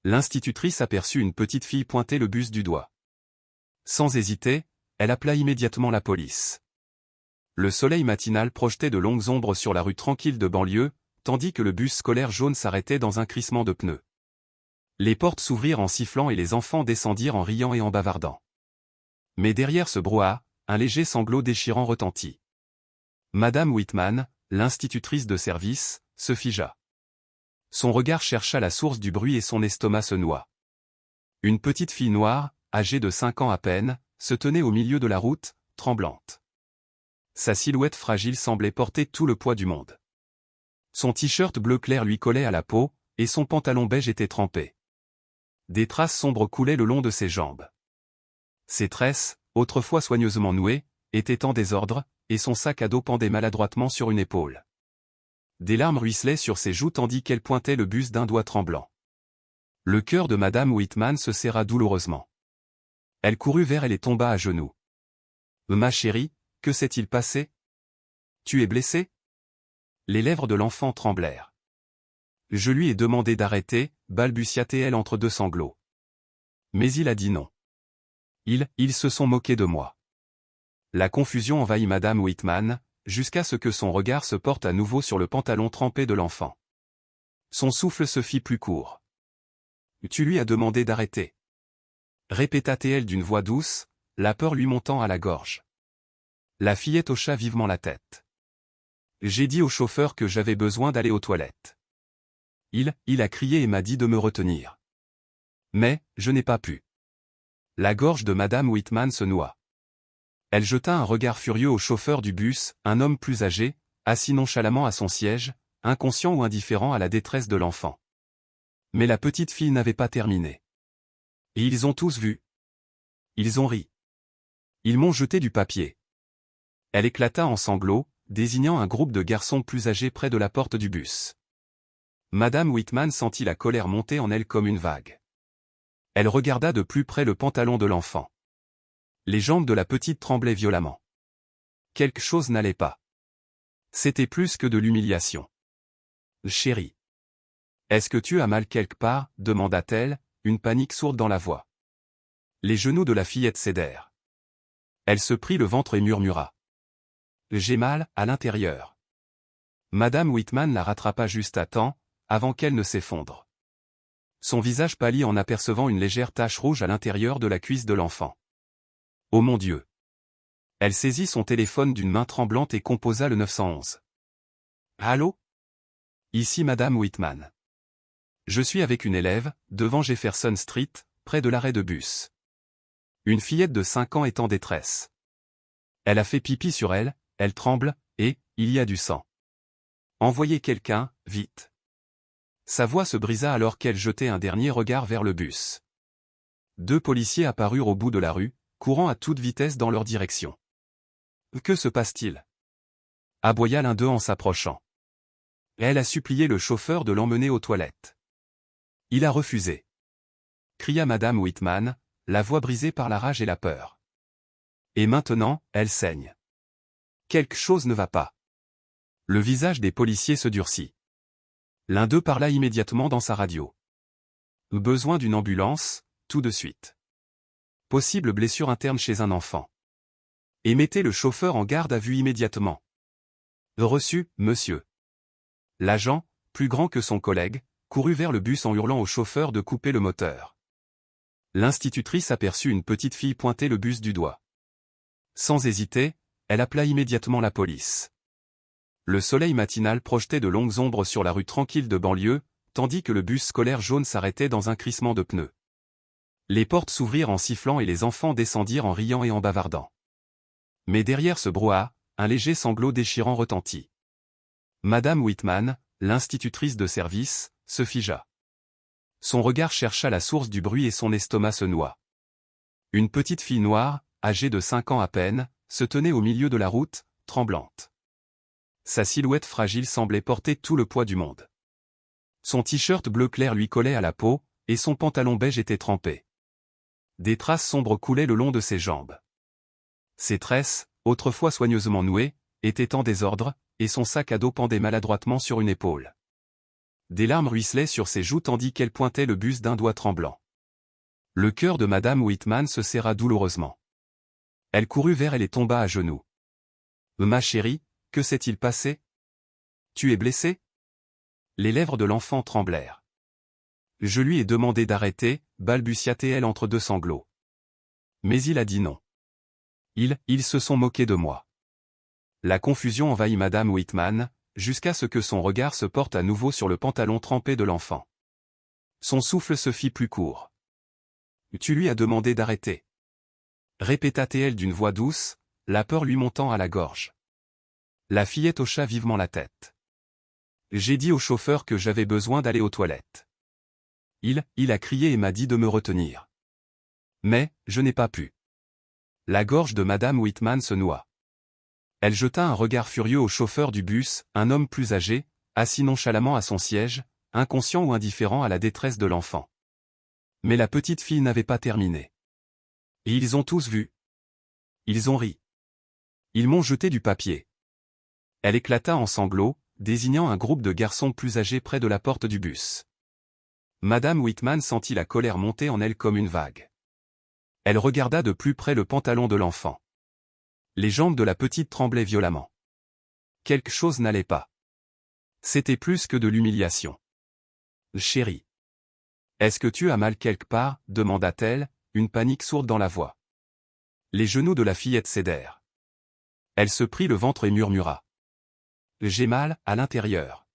L'institutrice aperçut une petite fille pointer le bus du doigt. Sans hésiter, elle appela immédiatement la police. Le soleil matinal projetait de longues ombres sur la rue tranquille de banlieue, tandis que le bus scolaire jaune s'arrêtait dans un crissement de pneus. Les portes s'ouvrirent en sifflant et les enfants descendirent en riant et en bavardant. Mais derrière ce brouhaha, un léger sanglot déchirant retentit. Madame Whitman, l'institutrice de service, se figea. Son regard chercha la source du bruit et son estomac se noua. Une petite fille noire, âgée de 5 ans à peine, se tenait au milieu de la route, tremblante. Sa silhouette fragile semblait porter tout le poids du monde. Son t-shirt bleu clair lui collait à la peau, et son pantalon beige était trempé. Des traces sombres coulaient le long de ses jambes. Ses tresses, autrefois soigneusement nouées, étaient en désordre, et son sac à dos pendait maladroitement sur une épaule. Des larmes ruisselaient sur ses joues tandis qu'elle pointait le bus d'un doigt tremblant. Le cœur de Madame Whitman se serra douloureusement. Elle courut vers elle et tomba à genoux. « Ma chérie, que s'est-il passé? Tu es blessée ?» Les lèvres de l'enfant tremblèrent. « Je lui ai demandé d'arrêter, » balbutia-t-elle entre deux sanglots. Mais il a dit non. Ils se sont moqués de moi. La confusion envahit Madame Whitman, jusqu'à ce que son regard se porte à nouveau sur le pantalon trempé de l'enfant. Son souffle se fit plus court. « Tu lui as demandé d'arrêter. » répéta-t-elle d'une voix douce, la peur lui montant à la gorge. La fillette hocha vivement la tête. « J'ai dit au chauffeur que j'avais besoin d'aller aux toilettes. Il a crié et m'a dit de me retenir. Mais, je n'ai pas pu. » La gorge de Madame Whitman se noua. Elle jeta un regard furieux au chauffeur du bus, un homme plus âgé, assis nonchalamment à son siège, inconscient ou indifférent à la détresse de l'enfant. Mais la petite fille n'avait pas terminé. Et ils ont tous vu. Ils ont ri. Ils m'ont jeté du papier. Elle éclata en sanglots, désignant un groupe de garçons plus âgés près de la porte du bus. Madame Whitman sentit la colère monter en elle comme une vague. Elle regarda de plus près le pantalon de l'enfant. Les jambes de la petite tremblaient violemment. Quelque chose n'allait pas. C'était plus que de l'humiliation. « Chérie. Est-ce que tu as mal quelque part ?» demanda-t-elle, une panique sourde dans la voix. Les genoux de la fillette cédèrent. Elle se prit le ventre et murmura. « J'ai mal, à l'intérieur. » Madame Whitman la rattrapa juste à temps, avant qu'elle ne s'effondre. Son visage pâlit en apercevant une légère tache rouge à l'intérieur de la cuisse de l'enfant. « Oh mon Dieu !» Elle saisit son téléphone d'une main tremblante et composa le 911. « Allô ? Ici Madame Whitman. Je suis avec une élève, devant Jefferson Street, près de l'arrêt de bus. Une fillette de 5 ans est en détresse. Elle a fait pipi sur elle, elle tremble, et, il y a du sang. Envoyez quelqu'un, vite. » Sa voix se brisa alors qu'elle jetait un dernier regard vers le bus. 2 policiers apparurent au bout de la rue, courant à toute vitesse dans leur direction. « Que se passe-t-il » aboya l'un d'eux en s'approchant. Elle a supplié le chauffeur de l'emmener aux toilettes. Il a refusé. Cria Madame Whitman, la voix brisée par la rage et la peur. Et maintenant, elle saigne. Quelque chose ne va pas. Le visage des policiers se durcit. L'un d'eux parla immédiatement dans sa radio. Besoin d'une ambulance, tout de suite. Possible blessure interne chez un enfant. Et mettez le chauffeur en garde à vue immédiatement. Reçu, monsieur. L'agent, plus grand que son collègue, courut vers le bus en hurlant au chauffeur de couper le moteur. L'institutrice aperçut une petite fille pointer le bus du doigt. Sans hésiter, elle appela immédiatement la police. Le soleil matinal projetait de longues ombres sur la rue tranquille de banlieue, tandis que le bus scolaire jaune s'arrêtait dans un crissement de pneus. Les portes s'ouvrirent en sifflant et les enfants descendirent en riant et en bavardant. Mais derrière ce brouhaha, un léger sanglot déchirant retentit. Madame Whitman, l'institutrice de service, se figea. Son regard chercha la source du bruit et son estomac se noua. Une petite fille noire, âgée de 5 ans à peine, se tenait au milieu de la route, tremblante. Sa silhouette fragile semblait porter tout le poids du monde. Son t-shirt bleu clair lui collait à la peau, et son pantalon beige était trempé. Des traces sombres coulaient le long de ses jambes. Ses tresses, autrefois soigneusement nouées, étaient en désordre, et son sac à dos pendait maladroitement sur une épaule. Des larmes ruisselaient sur ses joues tandis qu'elle pointait le bus d'un doigt tremblant. Le cœur de Madame Whitman se serra douloureusement. Elle courut vers elle et tomba à genoux. « Ma chérie, que s'est-il passé? Tu es blessée ?» Les lèvres de l'enfant tremblèrent. « Je lui ai demandé d'arrêter, » balbutia-t-elle entre deux sanglots. Mais il a dit non. Ils se sont moqués de moi. La confusion envahit Madame Whitman, jusqu'à ce que son regard se porte à nouveau sur le pantalon trempé de l'enfant. Son souffle se fit plus court. « Tu lui as demandé d'arrêter. » répéta-t-elle d'une voix douce, la peur lui montant à la gorge. La fillette hocha vivement la tête. « J'ai dit au chauffeur que j'avais besoin d'aller aux toilettes. Il a crié et m'a dit de me retenir. Mais, je n'ai pas pu. » La gorge de Madame Whitman se noua. Elle jeta un regard furieux au chauffeur du bus, un homme plus âgé, assis nonchalamment à son siège, inconscient ou indifférent à la détresse de l'enfant. Mais la petite fille n'avait pas terminé. Et ils ont tous vu. Ils ont ri. Ils m'ont jeté du papier. Elle éclata en sanglots, désignant un groupe de garçons plus âgés près de la porte du bus. Madame Whitman sentit la colère monter en elle comme une vague. Elle regarda de plus près le pantalon de l'enfant. Les jambes de la petite tremblaient violemment. Quelque chose n'allait pas. C'était plus que de l'humiliation. « Chérie. Est-ce que tu as mal quelque part ?» demanda-t-elle, une panique sourde dans la voix. Les genoux de la fillette cédèrent. Elle se prit le ventre et murmura. « J'ai mal, à l'intérieur. »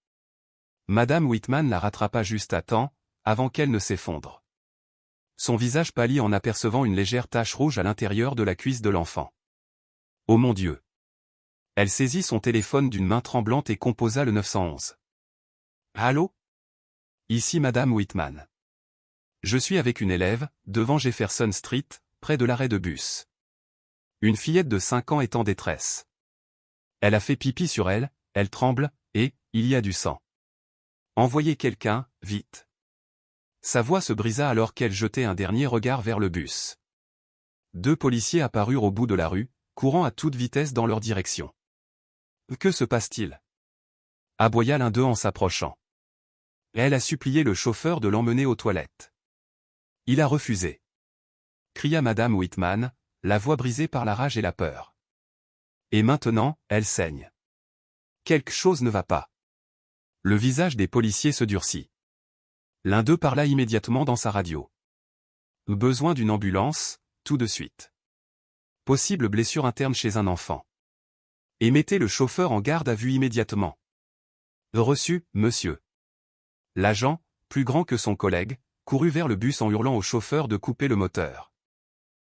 Madame Whitman la rattrapa juste à temps, avant qu'elle ne s'effondre. Son visage pâlit en apercevant une légère tache rouge à l'intérieur de la cuisse de l'enfant. « Oh mon Dieu !» Elle saisit son téléphone d'une main tremblante et composa le 911. « Allô ? Ici Madame Whitman. Je suis avec une élève, devant Jefferson Street, près de l'arrêt de bus. Une fillette de 5 ans est en détresse. Elle a fait pipi sur elle, elle tremble, et, il y a du sang. Envoyez quelqu'un, vite. » Sa voix se brisa alors qu'elle jetait un dernier regard vers le bus. 2 policiers apparurent au bout de la rue, courant à toute vitesse dans leur direction. « Que se passe-t-il » aboya l'un d'eux en s'approchant. Elle a supplié le chauffeur de l'emmener aux toilettes. Il a refusé. Cria Madame Whitman, la voix brisée par la rage et la peur. Et maintenant, elle saigne. Quelque chose ne va pas. Le visage des policiers se durcit. L'un d'eux parla immédiatement dans sa radio. Besoin d'une ambulance, tout de suite. Possible blessure interne chez un enfant. Et mettez le chauffeur en garde à vue immédiatement. Reçu, monsieur. L'agent, plus grand que son collègue, courut vers le bus en hurlant au chauffeur de couper le moteur.